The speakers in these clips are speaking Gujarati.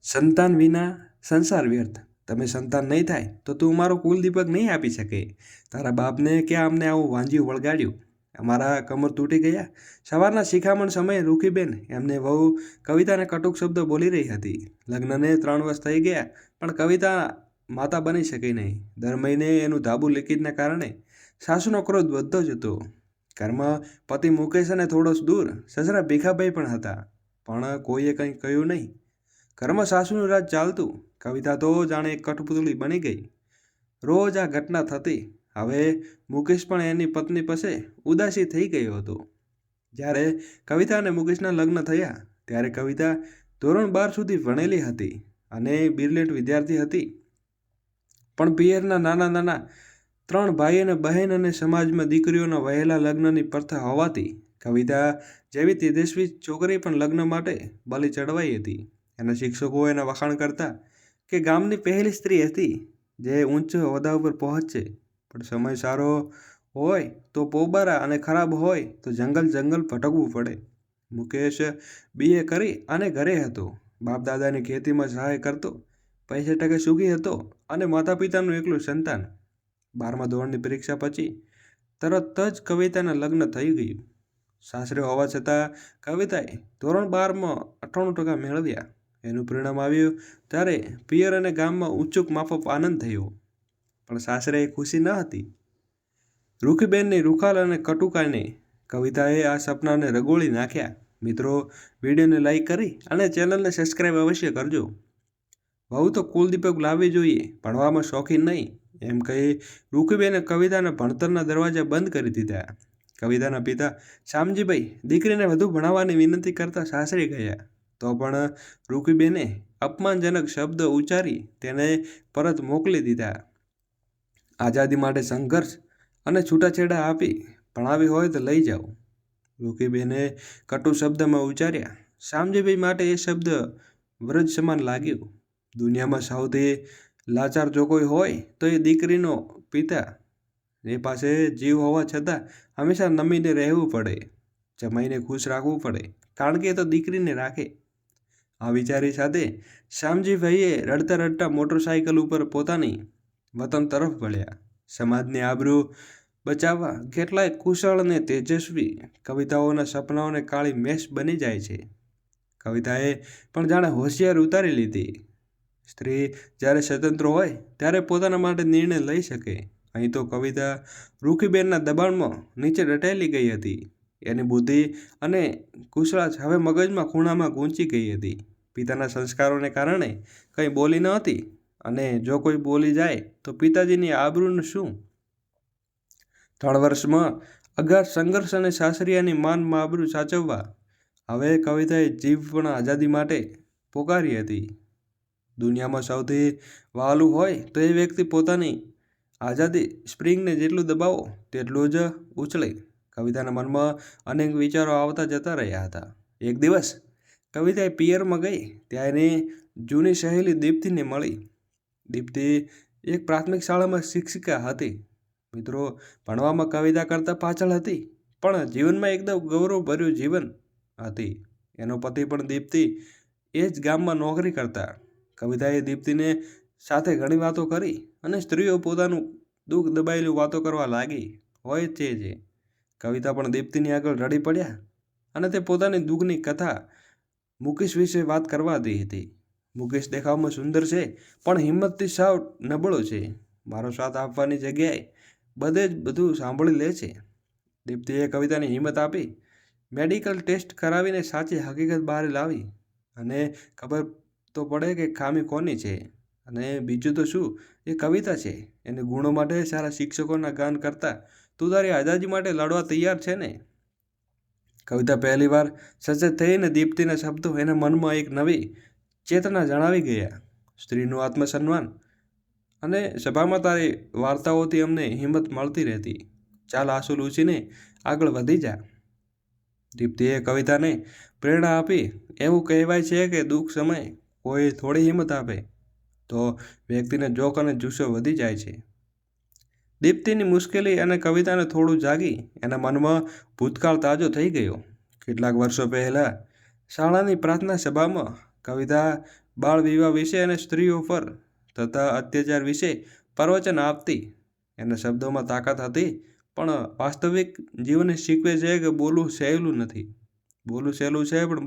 સંતાન વિના સંસાર વ્યર્થ. તમે સંતાન નહીં થાય તો તું મારો કુલદીપક નહીં આપી શકે. તારા બાપને ક્યાં અમને આવું વાંજ્યું વળગાડ્યું. અમારા કમર તૂટી ગયા. સવારના શિખામણ સમયે રૂખીબેન એમને વહુ કવિતાને કટુક શબ્દો બોલી રહી હતી. લગ્નને 3 વર્ષ થઈ ગયા પણ કવિતા માતા બની શકી નહીં. દર મહિને એનું ધાબુ લીકેજને કારણે સાસુનો ક્રોધ વધતો જ હતો. ઘરમાં પતિ મુકેશ અને થોડો દૂર સસરા ભીખાભાઈ પણ હતા, પણ કોઈએ કંઈ કહ્યું નહીં. ઘરમાં સાસુનું રાજ ચાલતું. કવિતા તો જાણે એક કઠપુતળી બની ગઈ. રોજ આ ઘટના થતી. હવે મુકેશ પણ એની પત્ની પાસે ઉદાસી થઈ ગયો હતો. જ્યારે કવિતા અને મુકેશના લગ્ન થયા ત્યારે કવિતા ધોરણ 12 સુધી ભણેલી હતી અને બ્રિલિયન્ટ વિદ્યાર્થી હતી. પણ પિયરના નાના નાના 3 ભાઈ અને બહેન અને સમાજમાં દીકરીઓના વહેલા લગ્નની પ્રથા હોવાથી કવિતા જેવી તેજસ્વી છોકરી પણ લગ્ન માટે બલી ચડવાઈ હતી. એના શિક્ષકો એના વખાણ કરતા કે ગામની પહેલી સ્ત્રી હતી જે ઊંચ હોદ્દા ઉપર પહોંચશે. પણ સમય સારો હોય તો પોબારા અને ખરાબ હોય તો જંગલ ભટકવું પડે. મુકેશ BA કરી અને ઘરે હતો. બાપ દાદાની ખેતીમાં સહાય કરતો. પૈસા ટકે સુખી હતો અને માતા પિતાનું એકલું સંતાન. 12મા ધોરણની પરીક્ષા પછી તરત જ કવિતાના લગ્ન થઈ ગયું. સાસરે હોવા છતાં કવિતાએ ધોરણ 12માં 98% મેળવ્યા. એનું પરિણામ આવ્યું ત્યારે પિયર અને ગામમાં ઊંચુક માફક આનંદ થયો. પણ સાસરે ખુશી ન હતી. રૂખીબેનની રૂખાલ અને કટુકાઈને કવિતાએ આ સપનાને રગોળી નાખ્યા. મિત્રો, વિડીયોને લાઈક કરી અને ચેનલને સબસ્ક્રાઈબ અવશ્ય કરજો. વહુ તો કુલદીપક લાવવી જોઈએ, ભણવામાં શોખીન નહીં, એમ કહી રૂખીબેને કવિતાના ભણતરના દરવાજા બંધ કરી દીધા. કવિતાના પિતા શામજીભાઈ દીકરીને વધુ ભણાવવાની વિનંતી કરતા સાસરે ગયા, તો પણ રૂખીબેને અપમાનજનક શબ્દ ઉચ્ચારી તેને પરત મોકલી દીધા. આઝાદી માટે સંઘર્ષ અને છૂટાછેડા આપી ભણાવી હોય તો લઈ જાઓ, રૂખીબેને કટુ શબ્દમાં ઉચ્ચાર્યા. શામજીભાઈ માટે એ શબ્દ વ્રજ સમાન લાગ્યું. દુનિયામાં સૌથી લાચાર જો કોઈ હોય તો એ દીકરીનો પિતા. એ પાસે જીવ હોવા છતાં હંમેશા નમીને રહેવું પડે, જમાઈને ખુશ રાખવું પડે, કારણ કે એ તો દીકરીને રાખે. આ વિચારી સાથે શામજીભાઈએ રડતા રડતા મોટરસાઇકલ ઉપર પોતાની વતન તરફ વળ્યા. સમાજની આબરૂ બચાવવા કેટલાય કુશળ અને તેજસ્વી કવિતાઓના સપનાઓને કાળી મેષ બની જાય છે. કવિતાએ પણ જાણે હોશિયાર ઉતારી લીધી. સ્ત્રી જ્યારે સ્વતંત્ર હોય ત્યારે પોતાના માટે નિર્ણય લઈ શકે. અહીં તો કવિતા રૂખીબેનના દબાણમાં નીચે દટાયેલી ગઈ હતી. એની બુદ્ધિ અને કુશળાશ હવે મગજમાં ખૂણામાં ગૂંચી ગઈ હતી. પિતાના સંસ્કારોને કારણે કંઈ બોલી ન હતી, અને જો કોઈ બોલી જાય તો પિતાજીની આબરૂનું શું? 3 વર્ષમાં અગાધ સંઘર્ષ અને સાસરિયાની માન આબરૂ સાચવવા હવે કવિતાએ જીવ પણ આઝાદી માટે પોકારી હતી. દુનિયામાં સૌથી વહાલું હોય તો એ વ્યક્તિ પોતાની આઝાદી સ્પ્રિંગને જેટલું દબાવો તેટલું જ ઉછળે. કવિતાના મનમાં અનેક વિચારો આવતા જતા રહ્યા હતા. એક દિવસ કવિતાએ પિયરમાં ગઈ ત્યાં એની જૂની સહેલી દીપ્તિને મળી. દીપ્તિ એક પ્રાથમિક શાળામાં શિક્ષિકા હતી. મિત્રો, ભણવામાં કવિતા કરતાં પાછળ હતી, પણ જીવનમાં એકદમ ગૌરવભર્યું જીવન હતી. એનો પતિ પણ દીપ્તિ એ જ ગામમાં નોકરી કરતા. કવિતાએ દીપ્તિને સાથે ઘણી વાતો કરી અને સ્ત્રીઓ પોતાનું દુઃખ દબાયેલું વાતો કરવા લાગી હોય તે જ. કવિતા પણ દીપ્તિની આગળ રડી પડ્યા અને તે પોતાની દુઃખની કથા મુકેશ વિશે વાત કરવાતી હતી. મુકેશ દેખાવમાં સુંદર છે પણ હિંમતથી સાવ નબળો છે. મારો સાથ આપવાની જગ્યાએ બધે જ બધું સાંભળી લે છે. દીપ્તિએ કવિતાને હિંમત આપી. મેડિકલ ટેસ્ટ કરાવીને સાચી હકીકત બહાર લાવી અને ખબર તો પડે કે ખામી કોની છે. અને બીજું તો શું, એ કવિતા છે. એને ગુણો માટે સારા શિક્ષકોના ગાન કરતાં તું તારી આઝાદી માટે લડવા તૈયાર છે ને? કવિતા પહેલીવાર સચેત થઈને દીપ્તિના શબ્દો એના મનમાં એક નવી ચેતના જણાવી ગયા. સ્ત્રીનું આત્મસન્માન અને સભામાં તારી વાર્તાઓથી અમને હિંમત મળતી રહેતી. ચાલ આંસુ લૂછીને આગળ વધી જા. દીપ્તિએ કવિતાને પ્રેરણા આપી. એવું કહેવાય છે કે દુઃખ સમયે કોઈ થોડી હિંમત આપે તો વ્યક્તિને જોક અને જુસ્સો વધી જાય છે. દીપ્તિની મુશ્કેલી અને કવિતાને થોડું જાગી એના મનમાં ભૂતકાળ તાજો થઈ ગયો. કેટલાક વર્ષો પહેલાં શાળાની પ્રાર્થના સભામાં કવિતા બાળ વિવાહ વિશે અને સ્ત્રીઓ પર થતા અત્યાચાર વિશે પ્રવચન આપતી. એના શબ્દોમાં તાકાત હતી, પણ વાસ્તવિક જીવન શીખવે છે કે બોલવું સહેલું નથી. બોલવું સહેલું છે, પણ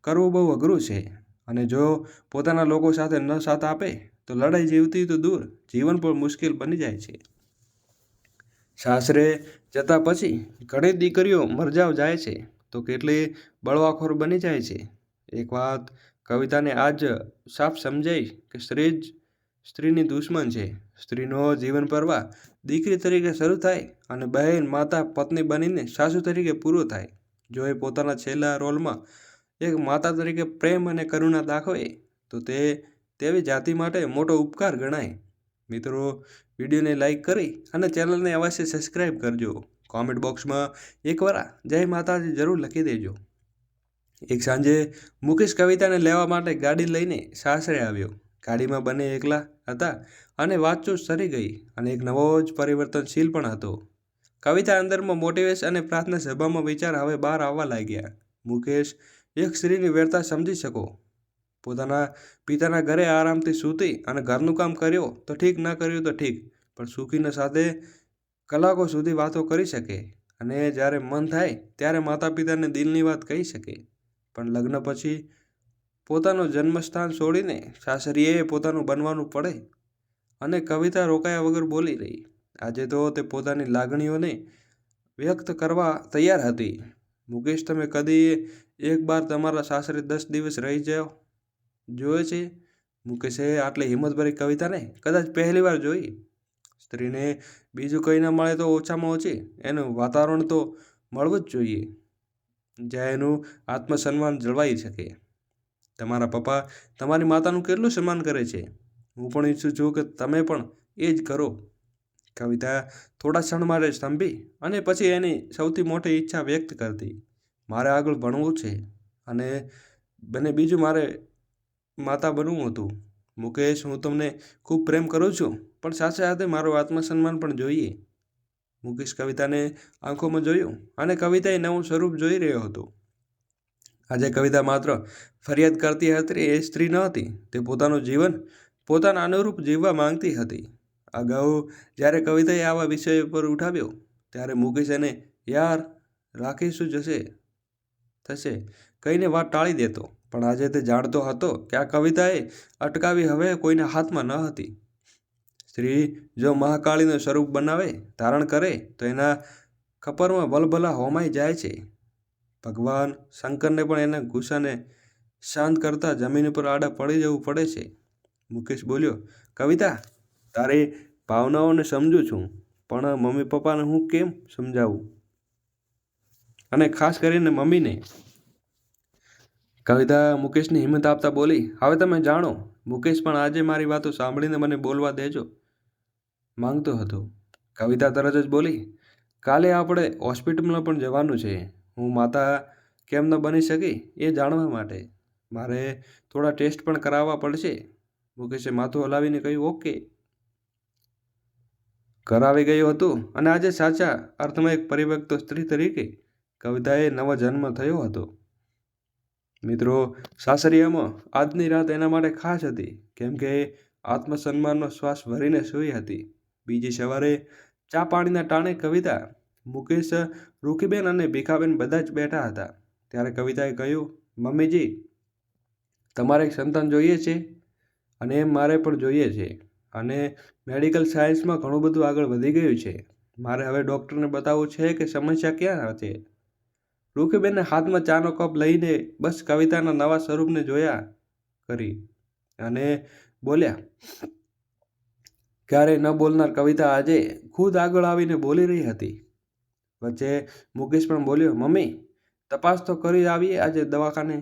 કરવું બહુ અઘરું છે. અને જો પોતાના લોકો સાથે ન સાથ આપે તો લડાઈ જીવતી તો દૂર, જીવન પણ મુશ્કેલ બની જાય છે. સાસરે જતા પછી ઘણી દીકરીઓ મરજાવ જાય છે, તો કેટલી બળવાખોર બની જાય છે. એક વાત કવિતાને આજ સાફ સમજાઈ કે સ્ત્રી જ સ્ત્રીની દુશ્મન છે. સ્ત્રીનો જીવન પ્રવાહ દીકરી તરીકે શરૂ થાય અને બહેન, માતા, પત્ની બનીને સાસુ તરીકે પૂરો થાય. જો એ પોતાના છેલ્લા રોલમાં એક માતા તરીકે પ્રેમ અને કરુણા દાખવે તો તે તેવી જાતિ માટે મોટો ઉપકાર ગણાય. મિત્રો, વિડીયોને લાઈક કરી અને ચેનલને અવશ્ય સબસ્ક્રાઈબ કરજો. કોમેન્ટ બોક્સમાં એકવાર જય માતાજી જરૂર લખી દેજો. એક સાંજે મુકેશ કવિતાને લેવા માટે ગાડી લઈને સાસરે આવ્યો. ગાડીમાં બંને એકલા હતા અને વાતચીત સરી ગઈ અને એક નવો જ પરિવર્તનશીલ પણ હતો. કવિતા અંદરમાં મોટિવેશન અને પ્રાર્થના સભામાં વિચાર હવે બહાર આવવા લાગ્યા. મુકેશ એક સ્ત્રીની વ્યર્થતા સમજી શકો. પોતાના પિતાના ઘરે આરામથી સૂતી અને ઘરનું કામ કર્યો તો ઠીક, ન કર્યું તો ઠીક, પણ સુખીના સાથે કલાકો સુધી વાતો કરી શકે અને જ્યારે મન થાય ત્યારે માતા પિતાને દિલની વાત કહી શકે. પણ લગ્ન પછી પોતાનું જન્મસ્થાન છોડીને સાસરીએ પોતાનું બનવાનું પડે અને કવિતા રોકાયા વગર બોલી રહી. આજે તો તે પોતાની લાગણીઓને વ્યક્ત કરવા તૈયાર હતી. મુકેશ, તમે કદી એક બાર તમારા સાસરે 10 દિવસ રહી જોયે છે? મુકેશે આટલી હિંમતભરી કવિતાને કદાચ પહેલી વાર જોઈ. સ્ત્રીને બીજું કંઈ ન મળે તો ઓછામાં ઓછી એનું વાતાવરણ તો મળવું જ જોઈએ, જ્યાં એનું આત્મસન્માન જળવાઈ શકે. તમારા પપ્પા તમારી માતાનું કેટલું સન્માન કરે છે. હું પણ ઈચ્છું છું કે તમે પણ એ જ કરો. કવિતા થોડા ક્ષણ માટે સ્તંભી અને પછી એની સૌથી મોટી ઈચ્છા વ્યક્ત કરતી. મારે આગળ ભણવું છે અને બીજું મારે માતા બનવું હતું. મુકેશ, હું તમને ખૂબ પ્રેમ કરું છું, પણ સાથે સાથે મારું આત્મસન્માન પણ જોઈએ. મુકેશ કવિતાને આંખોમાં જોયું અને કવિતાએ નવું સ્વરૂપ જોઈ રહ્યો હતો. આજે કવિતા માત્ર ફરિયાદ કરતી હતી એ સ્ત્રી ન હતી. તે પોતાનું જીવન પોતાના અનુરૂપ જીવવા માંગતી હતી. અગાઉ જ્યારે કવિતાએ આવા વિષય પર ઉઠાવ્યો ત્યારે મુકેશ એને યાર રાખીશું થશે કહીને વાત ટાળી દેતો. પણ આજે તે જાણતો હતો કે આ કવિતાએ અટકાવી હવે કોઈના હાથમાં ન હતી. સ્ત્રી જો મહાકાળીનું સ્વરૂપ ધારણ કરે તો એના ખપરમાં ભલભલા હોમાઈ જાય છે. ભગવાન શંકરને પણ એના ગુસ્સાને શાંત કરતા જમીન ઉપર આડા પડી જવું પડે છે. મુકેશ બોલ્યો, કવિતા, તારી ભાવનાઓને સમજું છું, પણ મમ્મી પપ્પાને હું કેમ સમજાવું, અને ખાસ કરીને મમ્મીને? કવિતા મુકેશને હિંમત આપતા બોલી, હવે તમે જાણો. મુકેશ પણ આજે મારી વાતો સાંભળીને મને બોલવા દેજો માંગતો હતો. કવિતા તરત જ બોલી, કાલે આપણે હોસ્પિટલમાં પણ જવાનું છે. હું માતા કેમ ન બની શકી એ જાણવા માટે. મારે થોડા ટેસ્ટ પણ કરાવવા પડશે. મુકેશે માથું હલાવીને કહ્યું, ઓકે. કરાવી ગયું હતું અને આજે સાચા અર્થમાં એક પરિપક્વ સ્ત્રી તરીકે કવિતાએ નવો જન્મ થયો હતો. મિત્રો, સાસરિયામાં આજની રાત એના માટે ખાસ હતી, કેમ કે આત્મસન્માનનો શ્વાસ ભરીને સૂઈ હતી. બીજી સવારે ચા પાણીના ટાણે કવિતા, મુકેશ, રૂખીબેન અને ભીખાબેન બધા જ બેઠા હતા. ત્યારે કવિતાએ કહ્યું, મમ્મીજી, તમારે એક સંતાન જોઈએ છે અને એમ મારે પણ જોઈએ છે. અને મેડિકલ સાયન્સમાં ઘણું બધું આગળ વધી ગયું છે. મારે હવે ડૉક્ટરને બતાવવું છે કે સમસ્યા ક્યાં છે. રૂખીબેનને હાથમાં ચાનો કપ લઈને બસ કવિતાના નવા સ્વરૂપને જોયા કરી અને બોલ્યા. ક્યારેય ન બોલનાર કવિતા આજે ખુદ આગળ આવીને બોલી રહી હતી. વચ્ચે મુકેશ પણ બોલ્યો, મમ્મી, તપાસ તો કરી આવીએ આજે દવાખાને.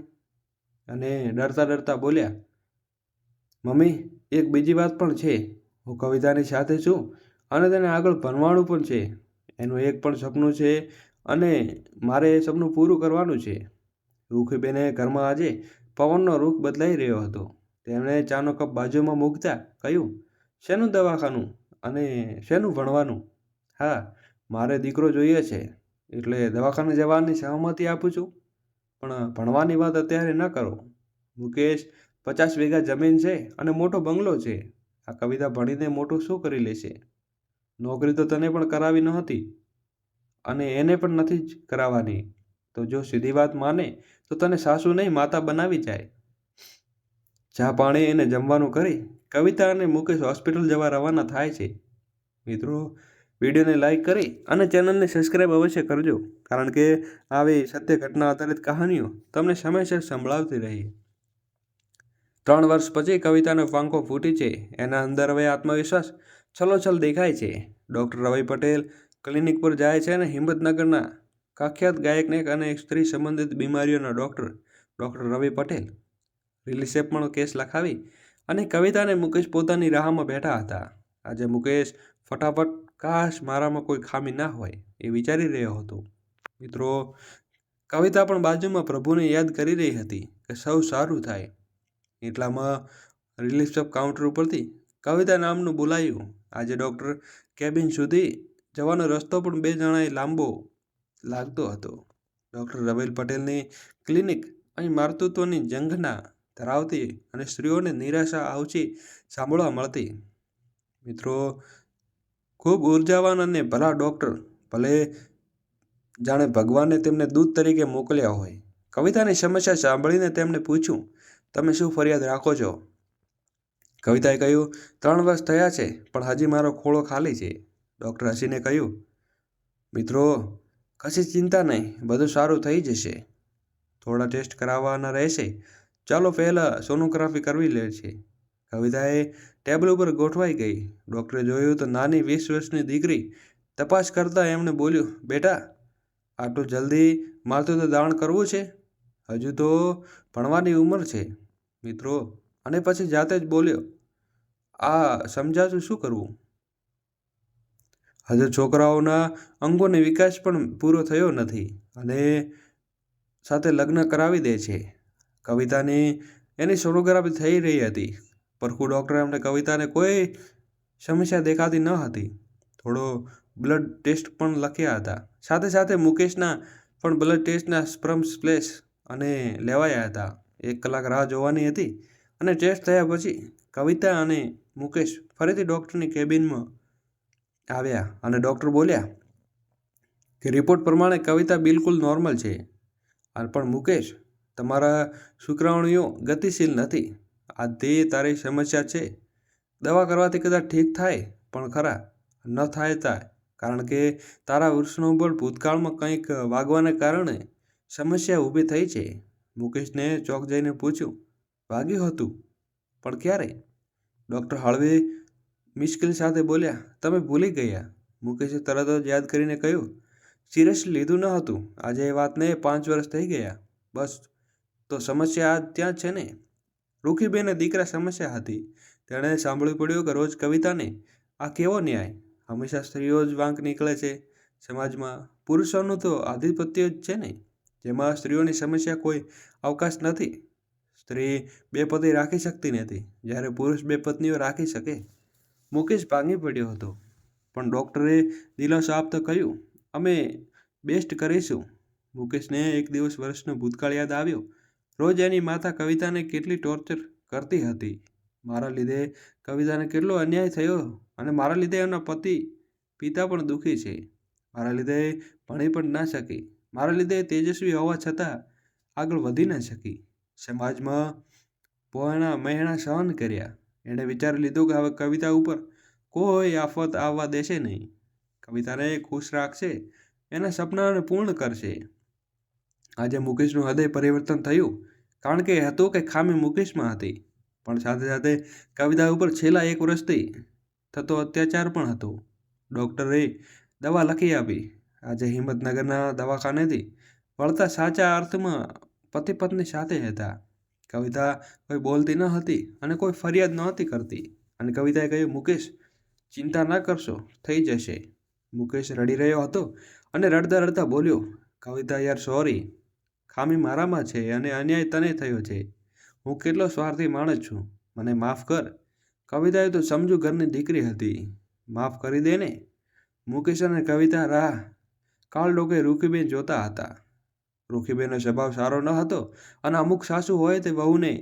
અને ડરતા બોલ્યા, મમ્મી, એક બીજી વાત પણ છે. હું કવિતાની સાથે છું અને તેને આગળ ભણવાનું પણ છે. એનું એક પણ સપનું છે અને મારે એ સપનું પૂરું કરવાનું છે. રૂખીબેને ઘરમાં આજે પવનનો રૂખ બદલાઈ રહ્યો હતો. તેમણે ચાનો કપ બાજુમાં મૂકતા કહ્યું, શેનું દવાખાનું અને શેનું ભણવાનું? હા, મારે દીકરો જોઈએ છે એટલે દવાખાને જવાની સહમતિ આપું છું, પણ ભણવાની વાત અત્યારે ન કરો. મુકેશ, 50 વીઘા જમીન છે અને મોટો બંગલો છે. આ કવિતા ભણીને મોટું શું કરી લેશે? નોકરી તો તને પણ કરાવી નહોતી અને એને પણ નથી જ કરાવવાની. તો જો સીધી વાત માને તો તને સાસુ નહીં માતા બનાવી જાય. ચા પાણી એને જમવાનું કરી કવિતા અને મુકેશ હોસ્પિટલ જવા રવાના થાય છે. મિત્રો, વિડીયોને લાઈક કરી અને ચેનલને સબસ્ક્રાઈબ અવશ્ય કરજો, કારણ કે આવી સત્ય ઘટના આધારિત કહાનીઓ તમને સમયસર સંભળાવતી રહી. 3 વર્ષ પછી કવિતાનો પાંખો ફૂટી છે. એના અંદર હવે આત્મવિશ્વાસ છલોછલ દેખાય છે. ડૉક્ટર રવિ પટેલ ક્લિનિક પર જાય છે અને હિંમતનગરના પ્રખ્યાત ગાયકને અને સ્ત્રી સંબંધિત બીમારીઓના ડૉક્ટર રવિ પટેલ રિલેશનશિપનો કેસ લખાવી અને કવિતા અને મુકેશ પોતાની રાહમાં બેઠા હતા. આજે મુકેશ ફટાફટ કાશ મારામાં કોઈ ખામી ના હોય એ વિચારી રહ્યો હતો. મિત્રો, કવિતા પણ બાજુમાં પ્રભુને યાદ કરી રહી હતી કે સૌ સારું થાય. એટલામાં રિલેશનશિપ કાઉન્ટર ઉપરથી કવિતા નામનું બોલાયું. આજે ડૉક્ટર કેબિન સુધી જવાનો રસ્તો પણ 2 જણાએ લાંબો લાગતો હતો. ડૉક્ટર રવિ પટેલની ક્લિનિક અહીં માતૃત્વની ઝંખના ધરાવતી અને સ્ત્રીઓને નિરાશા આવતી સાંભળવા મળતી. મિત્રો, ખૂબ ઉર્જાવાન અને ભલા ડૉક્ટર, ભલે જાણે ભગવાને તેમને દૂત તરીકે મોકલ્યા હોય. કવિતાની સમસ્યા સાંભળીને તેમણે પૂછ્યું, તમે શું ફરિયાદ રાખો છો? કવિતાએ કહ્યું, 3 વર્ષ થયા છે પણ હજી મારો ખોળો ખાલી છે. ડૉક્ટર હસીને કહ્યું, મિત્રો, કશી ચિંતા નહીં, બધું સારું થઈ જશે. થોડા ટેસ્ટ કરાવવાના રહેશે. ચાલો પહેલાં સોનોગ્રાફી કરવી લે છે. કવિતાએ ટેબલ ઉપર ગોઠવાઈ ગઈ. ડૉક્ટરે જોયું તો નાની 20 વર્ષની દીકરી તપાસ કરતાં એમણે બોલ્યું, બેટા, આટલું જલ્દી માથું દાન કરવું છે? હજુ તો ભણવાની ઉંમર છે. મિત્રો, અને પછી જાતે જ બોલ્યો, આ સમજાતું શું કરવું? હજુ છોકરાઓના અંગોનો વિકાસ પણ પૂરો થયો નથી અને સાથે લગ્ન કરાવી દે છે. કવિતાની એની સોનોગ્રાફી થઈ રહી હતી. પરખું ડૉક્ટરે અમને કવિતાને કોઈ સમસ્યા દેખાતી ન હતી. થોડો બ્લડ ટેસ્ટ પણ લખ્યા હતા. સાથે સાથે મુકેશના પણ બ્લડ ટેસ્ટના સ્પર્મ સ્પ્લેશ અને લેવાયા હતા. 1 કલાક રાહ જોવાની હતી અને ટેસ્ટ થયા પછી કવિતા અને મુકેશ ફરીથી ડૉક્ટરની કેબિનમાં આવ્યા અને ડૉક્ટર બોલ્યા કે રિપોર્ટ પ્રમાણે કવિતા બિલકુલ નોર્મલ છે, પણ મુકેશ, તમારા શુક્રાણુઓ ગતિશીલ નથી. આ તે તારી સમસ્યા છે. દવા કરવાથી કદાચ ઠીક થાય પણ ખરા ન થાય કારણ કે તારા વૃષણો પર ભૂતકાળમાં કંઈક વાગવાને કારણે સમસ્યા ઊભી થઈ છે. મુકેશને ચોક જઈને પૂછ્યું, વાગ્યું હતું? પણ ક્યારે? ડૉક્ટર હળવી મુશ્કેલી સાથે બોલ્યા, તમે ભૂલી ગયા. મુકેશે તરત જ યાદ કરીને કહ્યું, સિરિયસલી લીધું ન હતું. આજે એ વાતને 5 વર્ષ થઈ ગયા. બસ, તો સમસ્યા આજ ત્યાં છે ને? રૂખીબેને દીકરા સમસ્યા હતી. તેણે સાંભળવું પડ્યું કે રોજ કવિતાને આ કેવો ન્યાય? હંમેશા સ્ત્રીઓ જ વાંક નીકળે છે સમાજમાં. પુરુષોનું તો આધિપત્ય જ છે ને, જેમાં સ્ત્રીઓની સમસ્યા કોઈ અવકાશ નથી. સ્ત્રી 2 પતિ રાખી શકતી નથી, જ્યારે પુરુષ 2 પત્નીઓ રાખી શકે. મુકેશ ભાંગી પડ્યો હતો, પણ ડૉક્ટરે દિલાસો આપતા કહ્યું, અમે બેસ્ટ કરીશું. મુકેશને એક દિવસ વર્ષનો ભૂતકાળ યાદ આવ્યો. રોજ એની માતા કવિતાને કેટલી ટોર્ચર કરતી હતી. મારા લીધે કવિતાને કેટલો અન્યાય થયો અને મારા લીધે એના પિતા પણ દુઃખી છે. મારા લીધે ભણી પણ ના શકી. મારા લીધે તેજસ્વી હોવા છતાં આગળ વધી ન શકી. સમાજમાં પોણા મહેણા સહન કર્યા. એણે વિચારી લીધું કે હવે કવિતા ઉપર કોઈ આફત આવવા દેશે નહીં. કવિતાને ખુશ રાખશે, એના સપનાઓને પૂર્ણ કરશે. આજે મુકેશનું હૃદય પરિવર્તન થયું, કારણ કે હતું કે ખામી મુકેશમાં હતી, પણ સાથે સાથે કવિતા ઉપર છેલ્લા 1 વર્ષથી થતો અત્યાચાર પણ હતો. ડૉક્ટરે દવા લખી આપી. આજે હિંમતનગરના દવાખાનેથી વળતા સાચા અર્થમાં પતિ પત્ની સાથે હતા. કવિતા કોઈ બોલતી ન હતી અને કોઈ ફરિયાદ નહોતી કરતી. અને કવિતાએ કહ્યું, મુકેશ, ચિંતા ન કરશો, થઈ જશે. મુકેશ રડી રહ્યો હતો અને રડતા રડતા બોલ્યો, કવિતા યાર, સોરી. ખામી મારામાં છે અને અન્યાય તને થયો છે. હું કેટલો સ્વાર્થી માણસ છું, મને માફ કર. કવિતાએ તો સમજુ ઘરની દીકરી હતી, માફ કરી દે ને. મુકેશ અને કવિતા રાહ કાળ ડોકે રૂખીબેન જોતા હતા. રૂખીબેનનો સ્વભાવ સારો ન હતો અને અમુક સાસુ હોય તે વહુને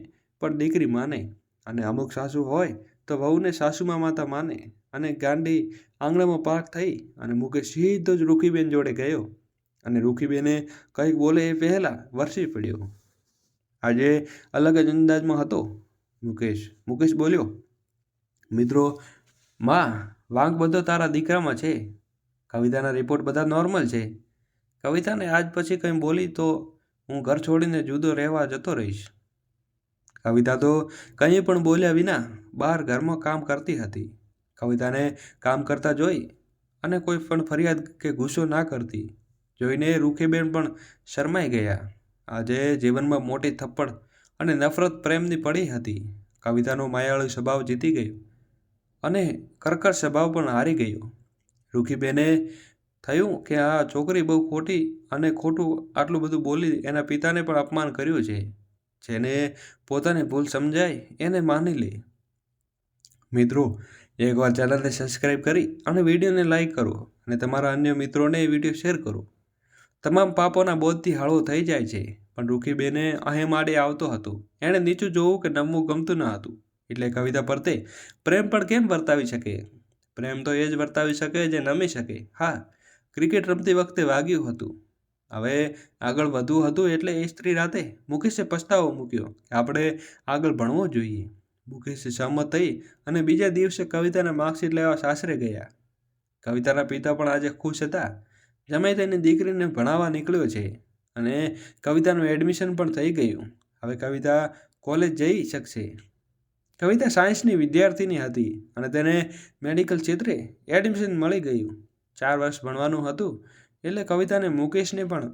પણ દીકરી માને, અને અમુક સાસુ હોય તો વહુને સાસુમાં માતા માને. અને ગાંડી આંગણામાં પાર્ક થઈ અને મુકેશ સીધો જ રૂખીબેન જોડે ગયો અને રૂખીબેને કંઈક બોલે એ પહેલાં વરસી પડ્યો. આજે અલગ જ અંદાજમાં હતો મુકેશ બોલ્યો, મિત્રો, માં, વાંક બધો તારા દીકરામાં છે. કવિતાના રિપોર્ટ બધા નોર્મલ છે. કવિતાને આજ પછી કંઈ બોલી તો હું ઘર છોડીને જુદો રહેવા જતો રહીશ. કવિતા તો કંઈ પણ બોલ્યા વિના બહાર ઘરમાં કામ કરતી હતી. કવિતાને કામ કરતા જોઈ અને કોઈ પણ ફરિયાદ કે ગુસ્સો ના કરતી જોઈને રૂખીબેન પણ શરમાઈ ગયા. આજે જીવનમાં મોટી થપ્પડ અને નફરત પ્રેમની પડી હતી. કવિતાનો માયાળુ સ્વભાવ જીતી ગયો અને કર્કશ સ્વભાવ પણ હારી ગયો. રૂખીબેને થયું કે આ છોકરી બહુ ખોટી અને ખોટું આટલું બધું બોલી એના પિતાને પણ અપમાન કર્યું છે. જેને પોતાની ભૂલ સમજાય એને માની લે. મિત્રો, એકવાર ચેનલને સબસ્ક્રાઈબ કરી અને વિડીયોને લાઈક કરો અને તમારા અન્ય મિત્રોને એ વિડીયો શેર કરો. તમામ પાપોના બોધથી હળવો થઈ જાય છે. પણ રૂખીબેને અહીં માડે આવતો હતો. એણે નીચું જોવું કે નમવું ગમતું ન હતું. એટલે કવિતા પરતે પ્રેમ પણ કેમ વર્તાવી શકે? પ્રેમ તો એ જ વર્તાવી શકે જે નમી શકે. હા, ક્રિકેટ રમતી વખતે વાગ્યું હતું. હવે આગળ વધવું હતું એટલે એ સ્ત્રી રાતે મુકેશે પસ્તાવો મૂક્યો કે આપણે આગળ ભણવું જોઈએ. મુકેશે સહમત થઈ અને બીજા દિવસે કવિતાના માર્કશીટ લેવા સાસરે ગયા. કવિતાના પિતા પણ આજે ખુશ હતા. જમાઈ તેની દીકરીને ભણાવવા નીકળ્યો છે અને કવિતાનું એડમિશન પણ થઈ ગયું. હવે કવિતા કોલેજ જઈ શકશે. કવિતા સાયન્સની વિદ્યાર્થીની હતી અને તેને મેડિકલ ક્ષેત્રે એડમિશન મળી ગયું. 4 વર્ષ ભણવાનું હતું એટલે કવિતાને મુકેશને પણ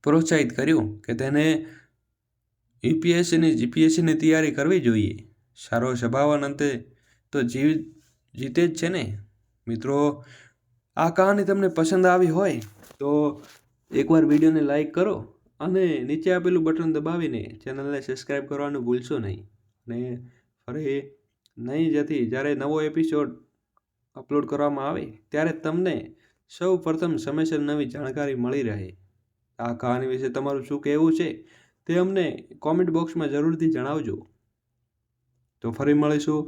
પ્રોત્સાહિત કર્યું કે તેને યુપીએસસીની જીપીએસસીની તૈયારી કરવી જોઈએ. સારો સ્વભાવ અંતે તો જીતે જ છે ને. મિત્રો, આ કહાની તમને પસંદ આવી હોય તો એકવાર વિડીયોને લાઈક કરો અને નીચે આપેલું બટન દબાવીને ચેનલને સબસ્ક્રાઈબ કરવાનું ભૂલશો નહીં. અને ફરી નહીં જતી જ્યારે નવો એપિસોડ અપલોડ કરવામાં આવે ત્યારે તમને સૌ પ્રથમ સમયસર નવી જાણકારી મળી રહે. આ કહાની વિશે તમારું શું કહેવું છે તે અમને કોમેન્ટ બોક્સમાં જરૂરથી જણાવજો. તો ફરી મળીશું